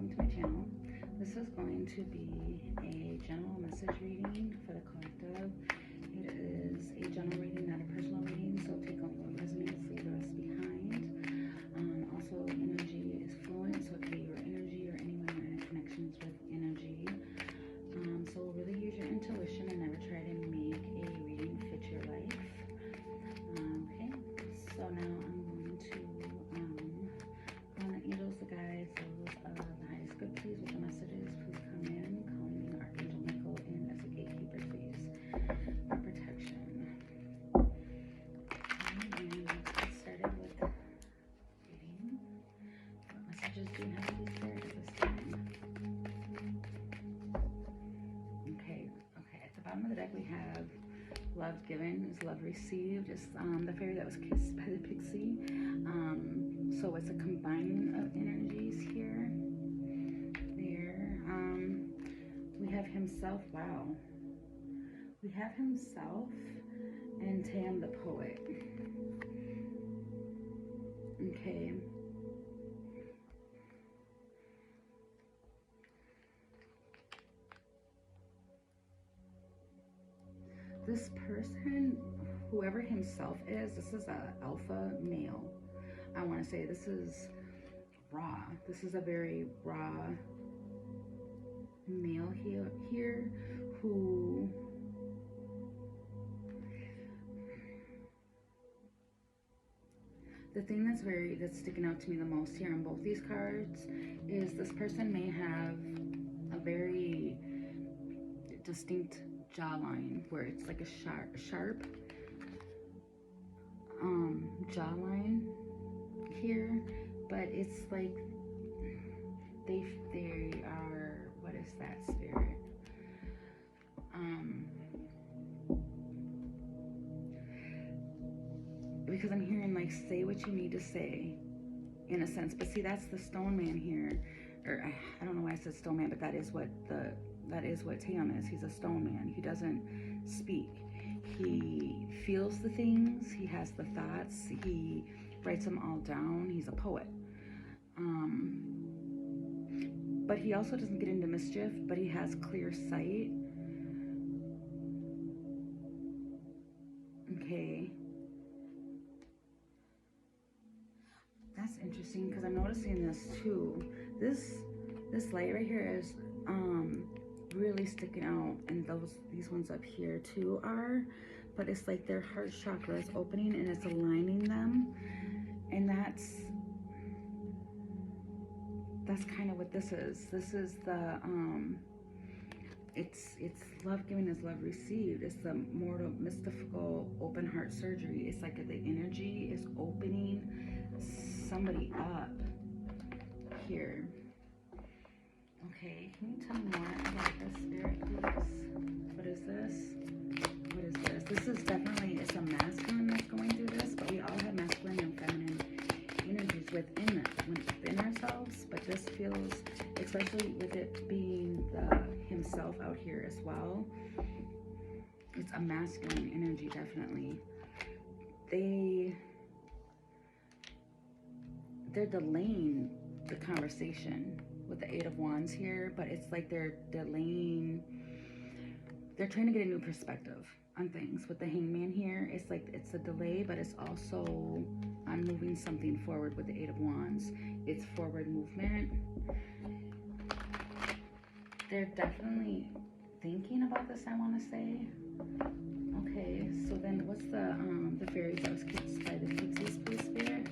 welcome to my channel. This is going to be a general message reading for the collective. It is a general reading, not a personal reading, so take on what resonates, leave the rest behind. Also, energy is fluent, so it could be your energy or anyone who has connections with energy. So really use your intuition and never try to make a reading fit your life. Okay, so now I'm going to the angels, the guides, those of the highest good, please, with the messages, please come in, calling Archangel Michael in as a gatekeeper, please, for protection. Okay, and let's get started with reading. What messages do you have to be shared at this time? Okay, at the bottom of the deck we have love given is love received. It's the fairy that was kissed by the pixie. So it's a combining of energies here. There. We have himself. Wow. We have himself and Tam the poet. Okay. This person, whoever himself is, this is a alpha male. I want to say this is raw. This is a very raw male here who the thing that's sticking out to me the most here on both these cards is this person may have a very distinct jawline where it's like a sharp jawline here, but it's like they are, what is that spirit? Because I'm hearing like say what you need to say in a sense, but see, that's the stone man here, or I don't know why I said stone man, but that is what Tam is. He's a stone man. He doesn't speak. He feels the things. He has the thoughts. He writes them all down. He's a poet. But he also doesn't get into mischief, but he has clear sight. Okay. That's interesting because I'm noticing this too. This light right here is really sticking out, and these ones up here too are, but it's like their heart chakra is opening and it's aligning them, and that's kind of what this is. This is the it's love given is love received. It's the mortal mystical open heart surgery. It's like the energy is opening somebody up here. Okay, can you tell me more about this spirit, please? What is this? What is this? This is definitely, it's a masculine that's going through this, but we all have masculine and feminine energies within ourselves, but this feels, especially with it being himself out here as well, it's a masculine energy, definitely. They're delaying the conversation with the Eight of Wands here, but it's like they're trying to get a new perspective on things. With the Hangman here, it's like it's a delay, but it's also I'm moving something forward with the Eight of Wands. It's forward movement. They're definitely thinking about this, I want to say. Okay, so then what's the fairies that was kissed by the pixies, please, spirit?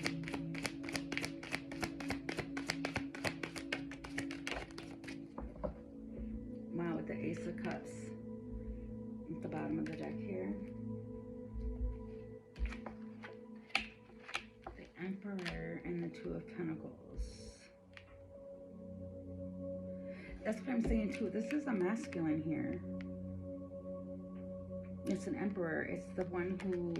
Wow, with the Ace of Cups at the bottom of the deck here. The Emperor and the Two of Pentacles. That's what I'm saying too. This is a masculine here. It's an Emperor. It's the one who,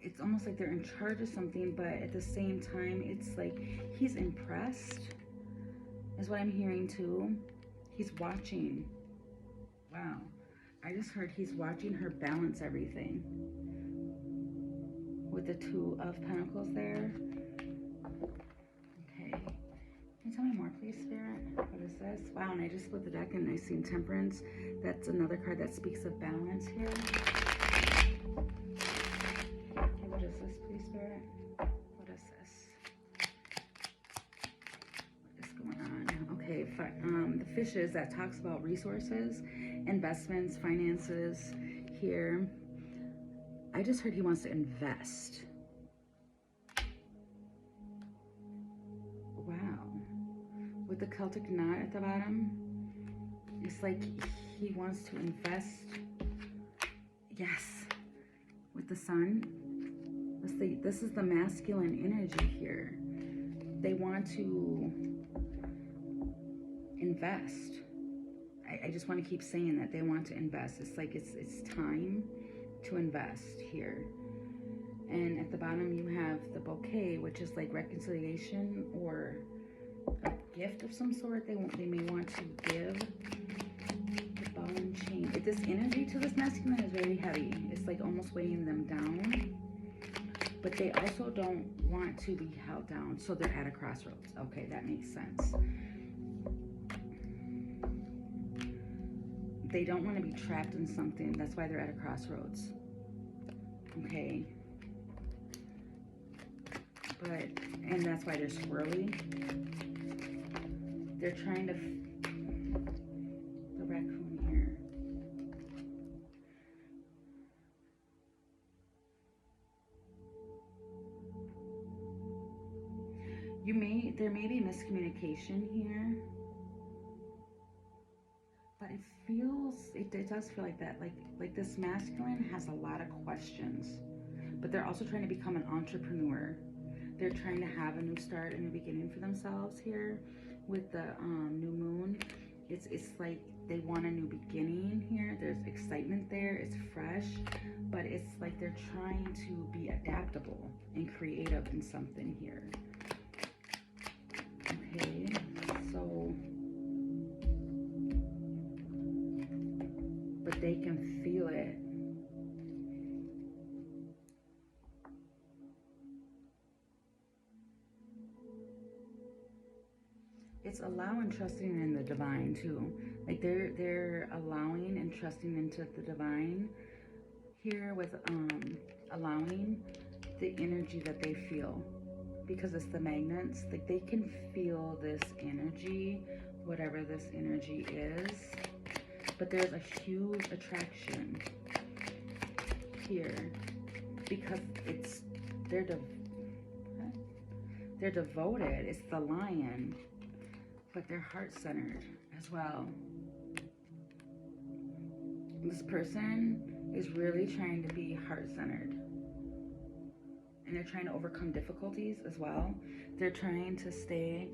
it's almost like they're in charge of something, but at the same time, it's like he's impressed, is what I'm hearing too. He's watching. Wow. I just heard he's watching her balance everything. With the Two of Pentacles there. Can you tell me more, please, Spirit? What is this? Wow, and I just split the deck and I seen Temperance. That's another card that speaks of balance here. Okay, what is this, please, Spirit? What is this? What is going on? Okay, the fishes, that talks about resources, investments, finances here. I just heard he wants to invest. With the Celtic knot at the bottom, it's like he wants to invest. Yes, with the sun. This is the masculine energy here. They want to invest. I just want to keep saying that they want to invest. It's like it's time to invest here. And at the bottom you have the bouquet, which is like reconciliation or a gift of some sort. They may want to give. The ball and chain. This energy to this masculine is very heavy. It's like almost weighing them down. But they also don't want to be held down. So they're at a crossroads. Okay, that makes sense. They don't want to be trapped in something. That's why they're at a crossroads. Okay. And that's why they're squirrely. They're trying to, the raccoon here. There may be miscommunication here, but it does feel like that. Like this masculine has a lot of questions, but they're also trying to become an entrepreneur. They're trying to have a new start, a new beginning for themselves here. With the new moon, it's like they want a new beginning here. There's excitement there. It's fresh, but it's like they're trying to be adaptable and creative in something here. Okay, so, but they can feel it. It's allowing, trusting in the divine too. Like they're allowing and trusting into the divine here with allowing the energy that they feel, because it's the magnets. Like they can feel this energy, whatever this energy is, but there's a huge attraction here because they're devoted. It's the lion, but they're heart-centered as well. This person is really trying to be heart-centered. And they're trying to overcome difficulties as well. They're trying to stay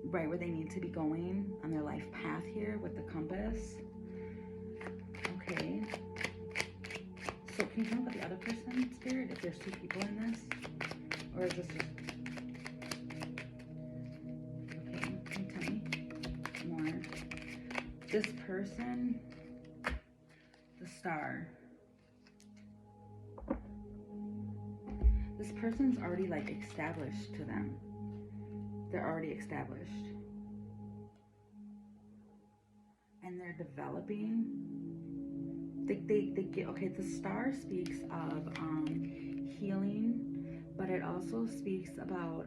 right where they need to be going on their life path here with the compass. Okay. So can you tell me about the other person, Spirit, if there's two people in this? Or is this just... This person, the star, this person's already like established to them. They're already established. And they're developing. They get, okay, the star speaks of healing, but it also speaks about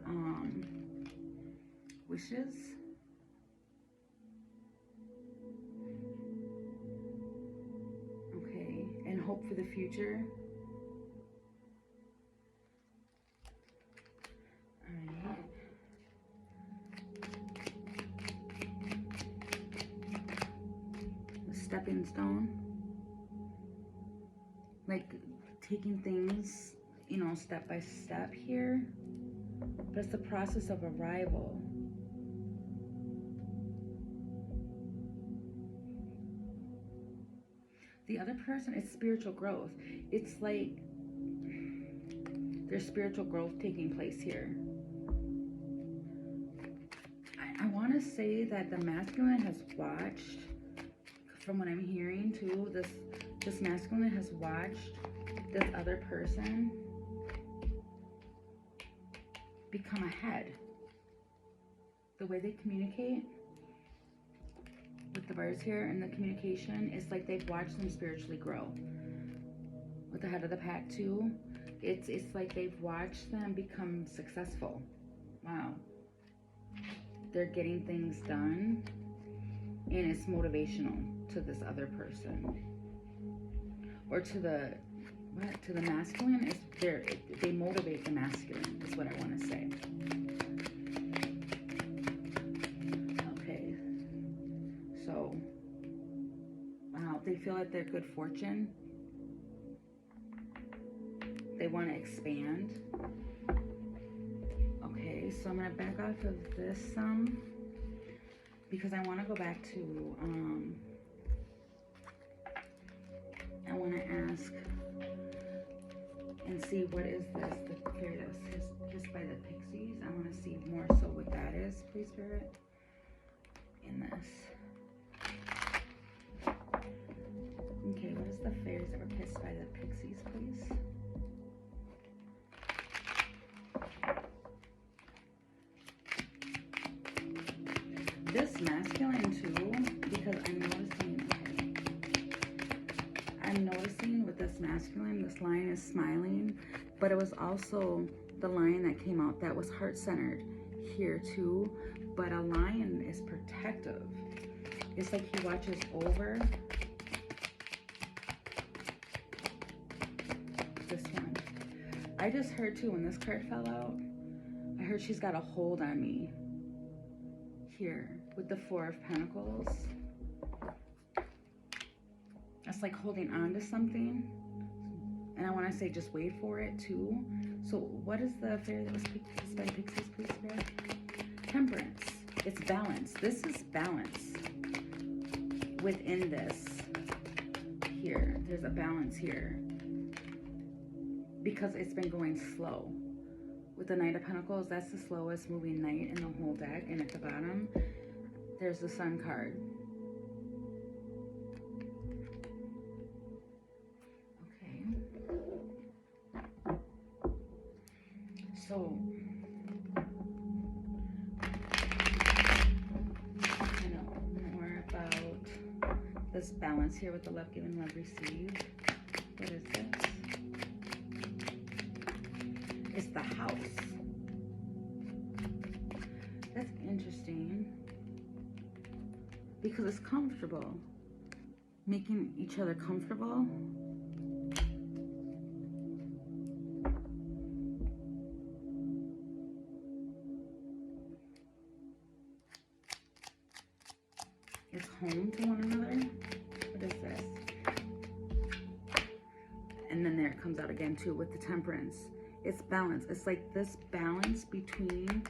wishes. Hope for the future. All right. The stepping stone. Like taking things, you know, step by step here. But it's the process of arrival. The other person is spiritual growth. It's like there's spiritual growth taking place here. I want to say that the masculine has watched, from what I'm hearing too, this masculine has watched this other person become ahead. the way they communicate with the birds here and the communication, it's like they've watched them spiritually grow. With the head of the pack too, it's like they've watched them become successful. Wow. They're getting things done, and it's motivational to this other person. Or to the masculine, is they motivate the masculine, is what I want to say. Okay. So, wow, they feel like they're good fortune. They want to expand. Okay, so I'm going to back off of this some because I want to go back to, I want to ask and see what is this, the fairy that was kissed by the pixies. I want to see more so what that is, please, Spirit, in this. Okay, what is the fairies that were kissed by the pixies, please? This masculine too, because I'm noticing with this masculine, this lion is smiling, but it was also the lion that came out that was heart-centered here too, but a lion is protective. It's like he watches over this one. I just heard too, when this card fell out, I heard she's got a hold on me here with the Four of Pentacles. It's like holding on to something. And I want to say just wait for it too. So what is the fairy that was kissed by pixies, please, Spirit? Temperance. It's balance. This is balance within this here. There's a balance here because it's been going slow. With the Knight of Pentacles, that's the slowest moving knight in the whole deck. And at the bottom, there's the Sun card. Okay. So, I know more about this balance here with the love given, love received. What is this? It's the House. That's interesting because it's comfortable. Making each other comfortable. Is home to one another. What is this? And then there it comes out again too with the Temperance. It's balance. It's like this balance between,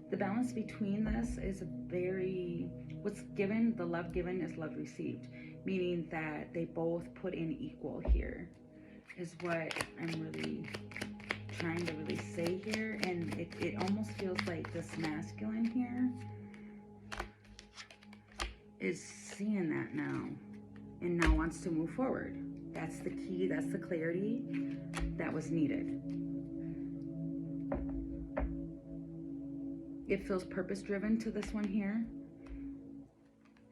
the balance between this is very, what's given, the love given is love received, meaning that they both put in equal here, is what I'm really trying to really say here. And it almost feels like this masculine here is seeing that now and now wants to move forward. That's the key, that's the clarity that was needed. It feels purpose-driven to this one here,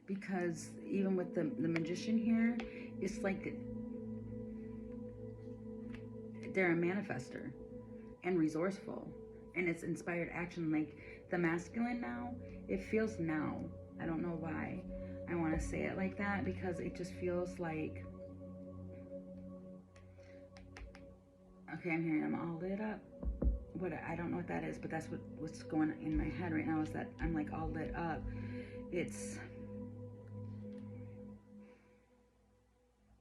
because even with the Magician here, it's like they're a manifester and resourceful, and it's inspired action. Like the masculine now, it feels now. I don't know why I want to say it like that, because it just feels like, okay, I'm hearing I'm all lit up. What, I don't know what that is, but that's what's going in my head right now, is that I'm like all lit up. It's,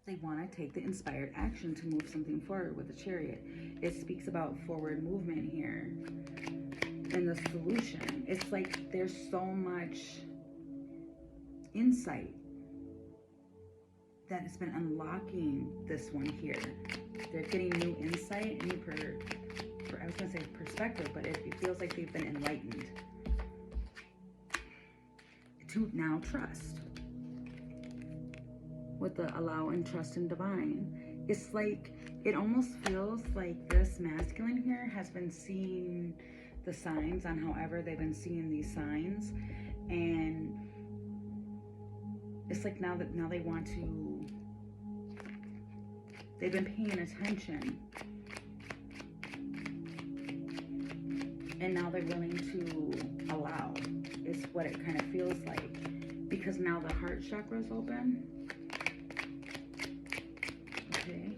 they want to take the inspired action to move something forward with the Chariot. It speaks about forward movement here and the solution. It's like there's so much insight that has been unlocking this one here. They're getting new insight, new I was gonna say perspective, but it feels like they've been enlightened to now trust. With the allow and trust in divine, it's like, it almost feels like this masculine here has been seeing the signs on however they've been seeing these signs. And it's like now they want to, they've been paying attention, and now they're willing to allow, is what it kind of feels like, because now the heart chakra is open. Okay.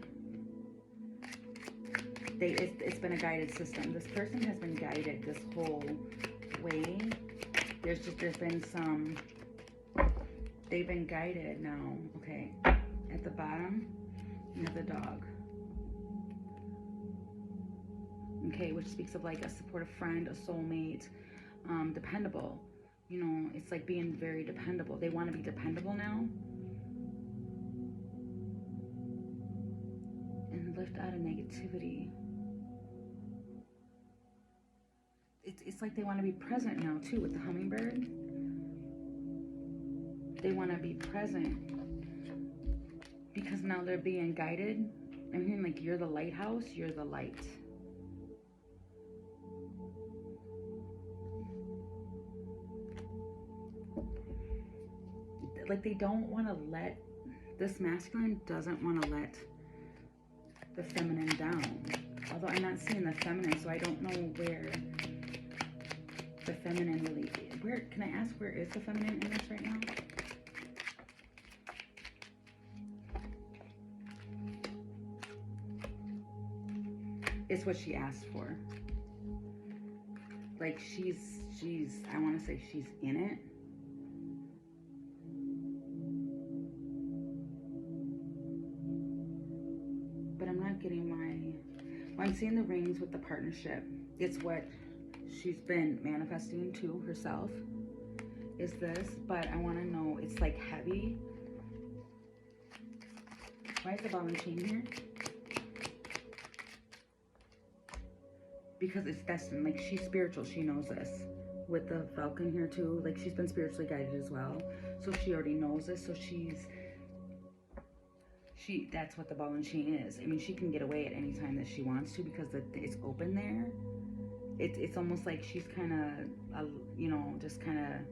It's been a guided system. This person has been guided this whole way. There's been some, they've been guided now. Okay. At the bottom, you have the dog. Okay, which speaks of like a supportive friend, a soulmate, dependable. You know, it's like being very dependable. They want to be dependable now. And lift out of negativity. It's like they want to be present now too with the hummingbird. They want to be present because now they're being guided. I'm hearing like you're the lighthouse, you're the light. Like they don't want to let, this masculine doesn't want to let the feminine down. Although I'm not seeing the feminine, so I don't know where the feminine really, where, can I ask where is the feminine in this right now? It's what she asked for. Like she's, I want to say she's in it. But I'm not getting why. Well, I'm seeing the rings with the partnership. It's what she's been manifesting to herself, is this, but I want to know, it's like heavy. Why is the ball and chain here? Because it's destined. Like she's spiritual, she knows this. With the falcon here too, like she's been spiritually guided as well, so she already knows this. So that's what the ball and chain is. I mean, she can get away at any time that she wants to because it's open there. It's almost like she's kind of, you know, just kind of,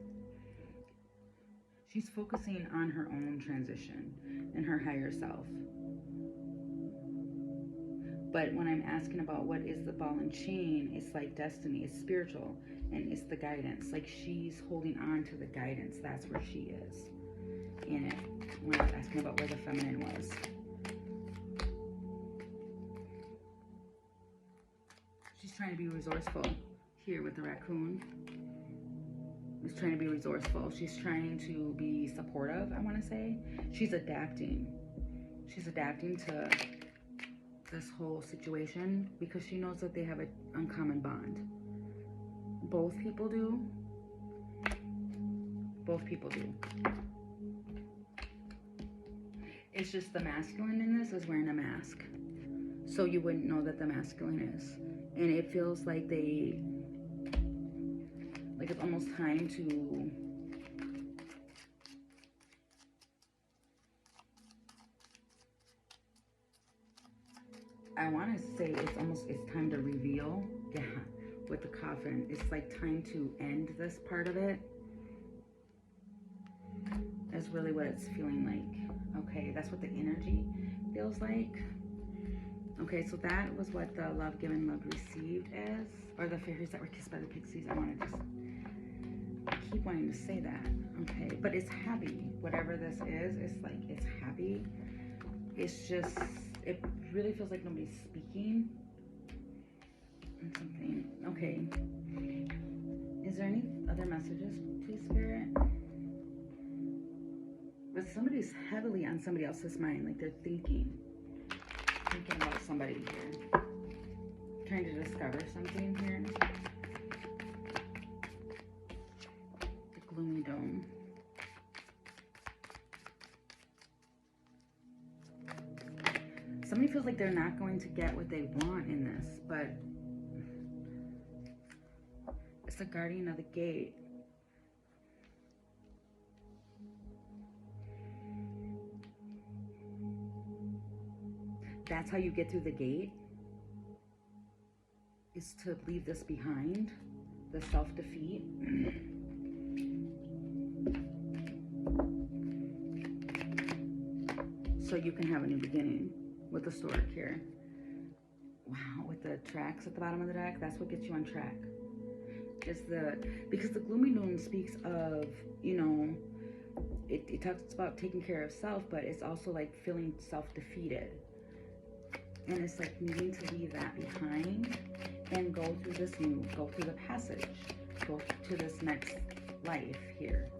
she's focusing on her own transition and her higher self. But when I'm asking about what is the ball and chain, it's like destiny, it's spiritual, and it's the guidance. Like she's holding on to the guidance. That's where she is in it. When I was asking about where the feminine was. She's trying to be resourceful here with the raccoon. She's trying to be resourceful. She's trying to be supportive, I want to say. She's adapting. She's adapting to this whole situation because she knows that they have an uncommon bond. Both people do. Both people do. It's just the masculine in this is wearing a mask. So you wouldn't know that the masculine is. And it feels like it's almost time to, I want to say it's time to reveal. Yeah, with the coffin. It's like time to end this part of it. That's really what it's feeling like. Okay, that's what the energy feels like. Okay, so that was what the love given, love received is, or the fairies that were kissed by the pixies. I want to just keep wanting to say that. Okay, but it's happy. Whatever this is, it's like, it's happy. It's just, it really feels like nobody's speaking on something. Okay. Is there any other messages, please, Spirit? But somebody's heavily on somebody else's mind, like they're thinking about somebody here, trying to discover something here. The gloomy dome. Somebody feels like they're not going to get what they want in this, but it's the guardian of the gate. That's how you get through the gate, is to leave this behind, the self-defeat. So you can have a new beginning with the Stork here. Wow, with the tracks at the bottom of the deck, that's what gets you on track. Because the gloomy moon speaks of, you know, it talks about taking care of self, but it's also like feeling self-defeated. And it's like needing to leave that behind and go through the passage, go to this next life here.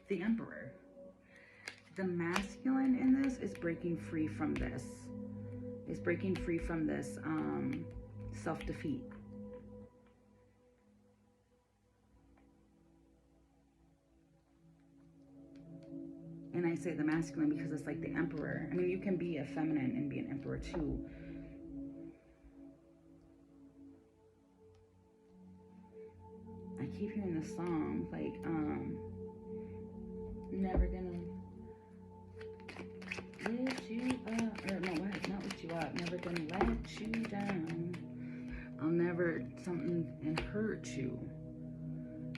The Emperor. The masculine in this is breaking free from this. Is breaking free from this self-defeat. And I say the masculine because it's like the Emperor. I mean, you can be a feminine and be an emperor too. I keep hearing this song, like, never gonna lift you up, or no, what? Not lift you up, never gonna let you down. I'll never something and hurt you.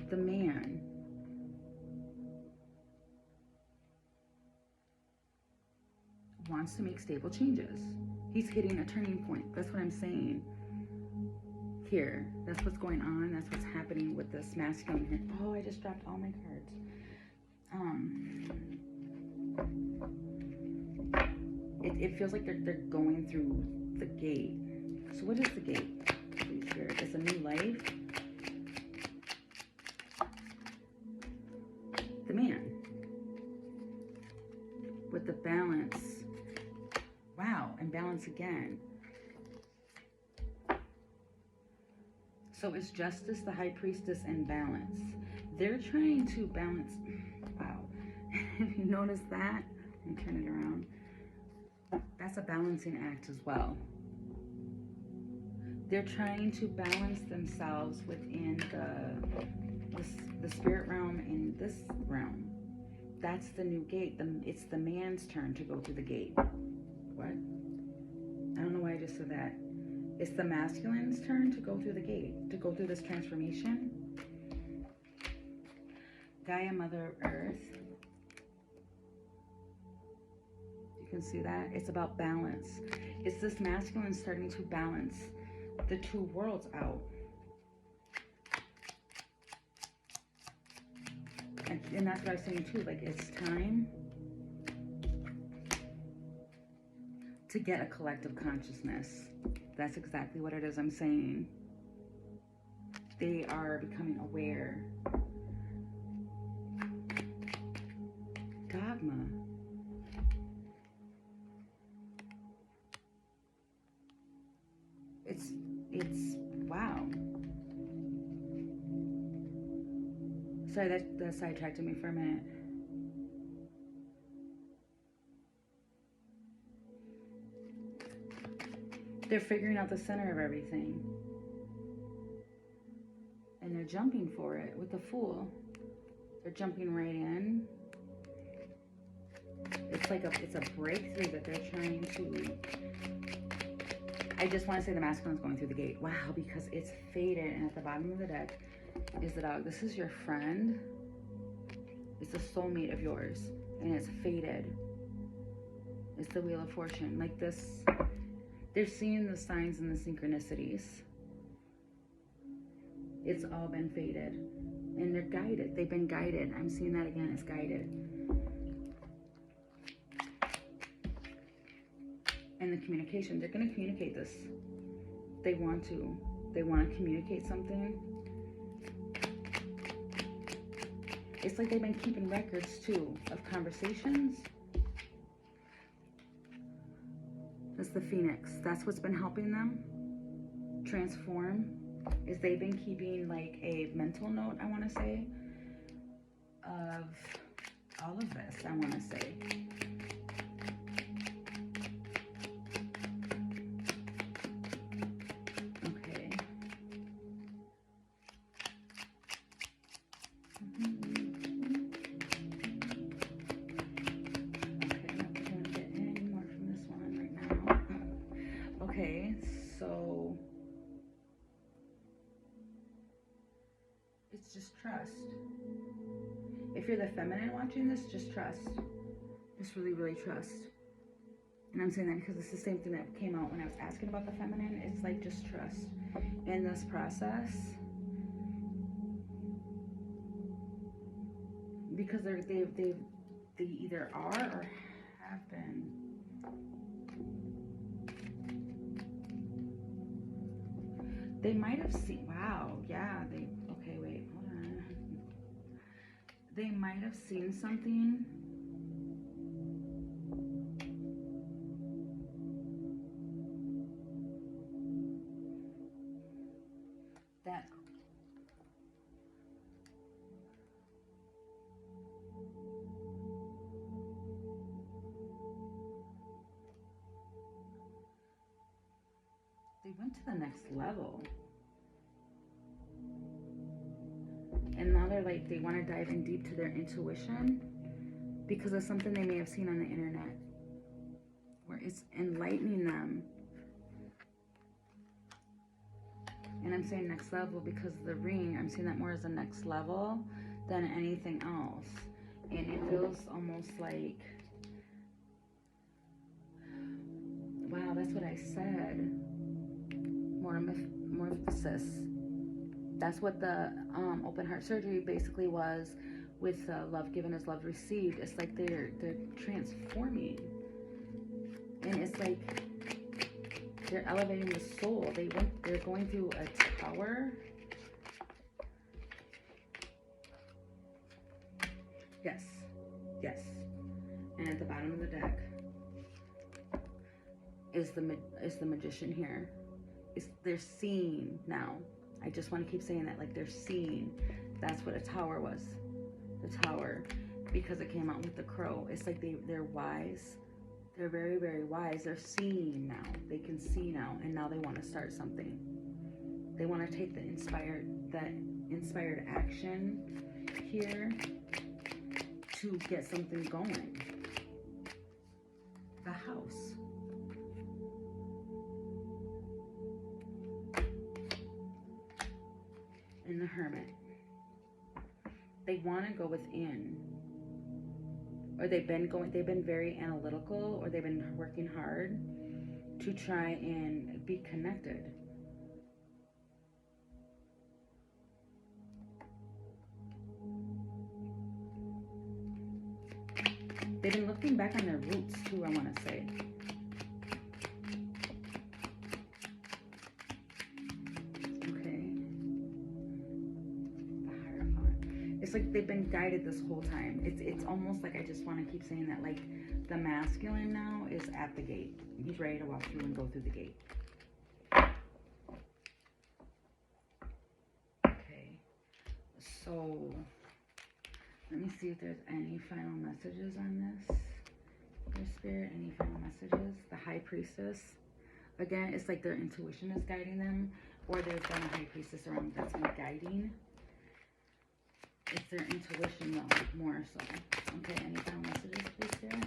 The man. Wants to make stable changes. He's hitting a turning point. That's what I'm saying here. That's what's going on. That's what's happening with this masculine here. Oh, I just dropped all my cards. It feels like they're going through the gate. So what is the gate? Please share. It's a new life. The man with the balance. Wow, and balance again. So it's Justice, the High Priestess, and balance. They're trying to balance. Wow. If you notice that, let me turn it around. That's a balancing act as well. They're trying to balance themselves within the spirit realm and this realm. That's the new gate. It's the man's turn to go through the gate. What? I don't know why I just said that. It's the masculine's turn to go through the gate, to go through this transformation. Gaia, Mother Earth. You can see that. It's about balance. It's this masculine starting to balance the two worlds out. And that's what I was saying too. Like, it's time to get a collective consciousness. That's exactly what it is I'm saying. They are becoming aware. Dogma. It's wow. Sorry, that sidetracked me for a minute. They're figuring out the center of everything. And they're jumping for it with the Fool. They're jumping right in. It's like it's a breakthrough that they're trying to. I just want to say the masculine's going through the gate. Wow, because it's faded, and at the bottom of the deck is the Dog. This is your friend. It's a soulmate of yours, and it's faded. It's the Wheel of Fortune. Like this, they're seeing the signs and the synchronicities. It's all been faded, and they're guided. They've been guided. I'm seeing that again. It's guided. And the communication, they're going to communicate this. They want to. They want to communicate something. It's like they've been keeping records too of conversations. That's the Phoenix. That's what's been helping them transform, is they've been keeping like a mental note, I want to say, of all of this, I want to say. It's just trust. If you're the feminine watching this, just trust. Just really, really trust. And I'm saying that because it's the same thing that came out when I was asking about the feminine. It's like, just trust in this process. Because they either are or have been. They might have seen, wow, yeah, okay, wait, hold on. They might have seen something that they went to the next level. And now they're like, they want to dive in deep to their intuition because of something they may have seen on the internet where it's enlightening them. And I'm saying next level because the ring, I'm seeing that more as a next level than anything else. And it feels almost like, wow, that's what I said. More emphasis. That's what the open heart surgery basically was with love given is love received. It's like they're transforming. And it's like they're elevating the soul. They're going through a tower. Yes. Yes. And at the bottom of the deck is the magician here. They're seeing now. I just want to keep saying that, like they're seeing. That's what a tower was. The tower, because it came out with the crow. It's like they're wise. They're very, very wise. They're seeing now. They can see now, and now they want to start something. They want to take that inspired action here to get something going. The house. And the hermit. They want to go within. Or they've been very analytical, or they've been working hard to try and be connected. They've been looking back on their roots too, I want to say. It's like they've been guided this whole time. It's almost like I just want to keep saying that, like the masculine now is at the gate. He's ready to walk through and go through the gate. Okay, so let me see if there's any final messages on this. Your spirit, any final messages? The high priestess. Again, it's like their intuition is guiding them, or there's been a high priestess around that's been guiding. It's their intuition though, more so. Okay, any final messages, please, Spirit?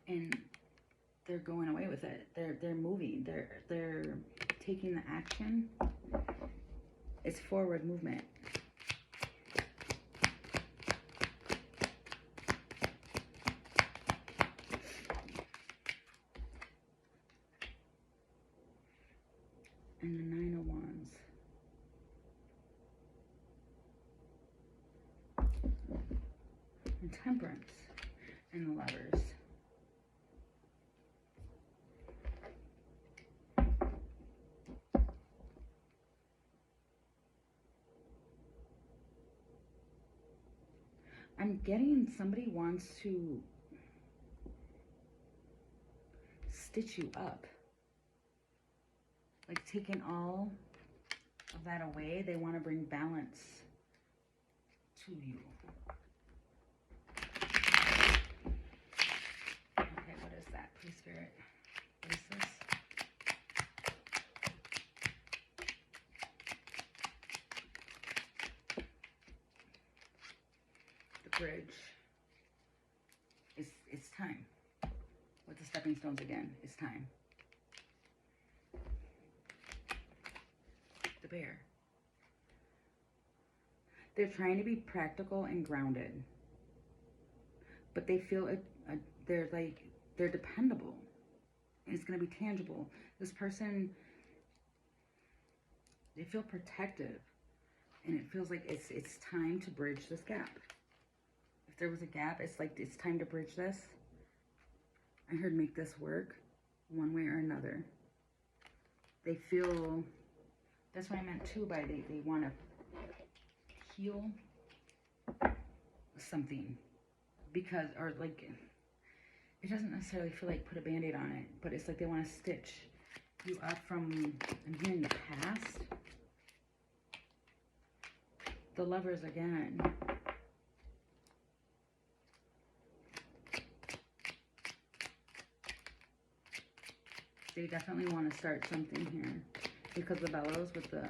And they're going away with it. They're moving. They're taking the action. It's forward movement. And the Nine of Wands. And Temperance. And the Lovers. I'm getting somebody wants to stitch you up. Like taking all of that away, they want to bring balance to you. Okay, what is that, please, Spirit? What is this? The bridge. It's time. With the stepping stones again, it's time. bear. They're trying to be practical and grounded, but they feel they're like, they're dependable. And it's going to be tangible. This person, they feel protective, and it feels like it's time to bridge this gap. If there was a gap, it's like it's time to bridge this. I heard make this work one way or another. They feel, that's what I meant too by they want to heal something, because, or like, it doesn't necessarily feel like put a band-aid on it, but it's like they want to stitch you up from, I'm hearing the past. The Lovers again. They definitely want to start something here, because the Bellows with the,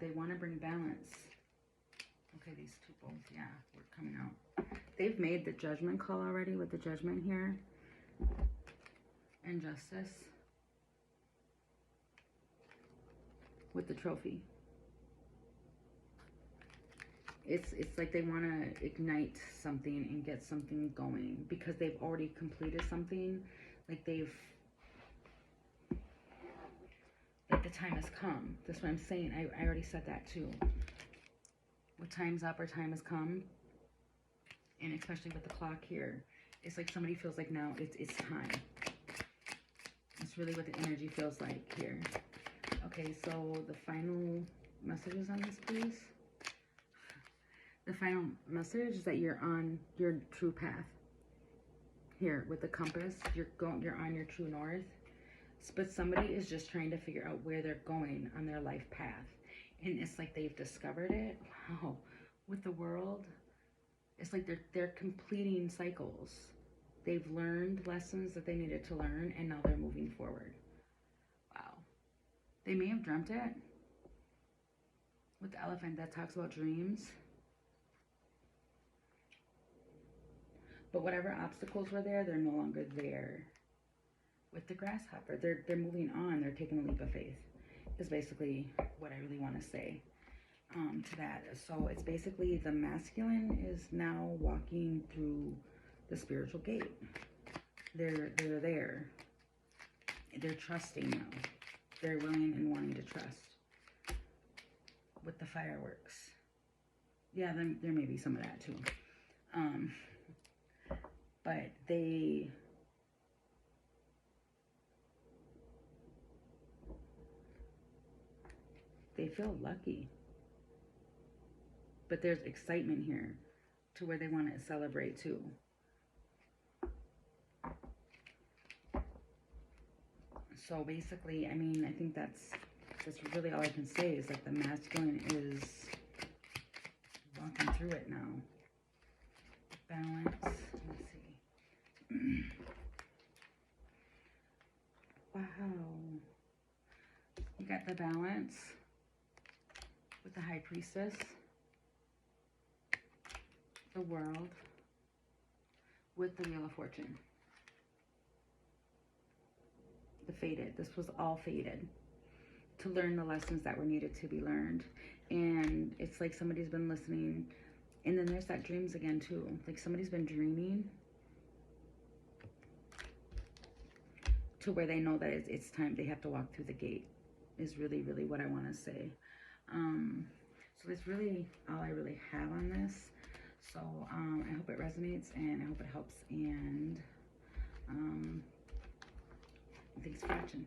they want to bring balance. Okay, these two both, yeah, we're coming out. They've made the Judgment call already with the Judgment here. And Justice. With the Trophy. It's like they want to ignite something and get something going, because they've already completed something. Like like the time has come. That's what I'm saying. I already said that too. What time's up or time has come. And especially with the clock here, it's like somebody feels like now it's time. That's really what the energy feels like here. Okay, so the final messages on this, please. The final message is that you're on your true path. Here with the compass, you're on your true north. But somebody is just trying to figure out where they're going on their life path. And it's like they've discovered it. Wow. With the World, it's like they're completing cycles. They've learned lessons that they needed to learn, and now they're moving forward. Wow. They may have dreamt it. With the Elephant, that talks about dreams. But whatever obstacles were there, they're no longer there. With the Grasshopper, they're moving on. They're taking a leap of faith. Is basically what I really want to say to that. So it's basically the masculine is now walking through the spiritual gate. They're there. They're trusting now. They're willing and wanting to trust. With the Fireworks. Yeah, there may be some of that too. But they feel lucky. But there's excitement here to where they want to celebrate too. So basically, I mean, I think that's really all I can say is like the masculine is walking through it now. Balance. Let's see. Wow. You got the Balance with the High Priestess. The World with the Wheel of Fortune. The Fated. This was all fated to learn the lessons that were needed to be learned. And it's like somebody's been listening. And then there's that dreams again too. Like somebody's been dreaming to where they know that it's time. They have to walk through the gate is really, really what I want to say. So that's really all I really have on this. So I hope it resonates and I hope it helps. And thanks for watching.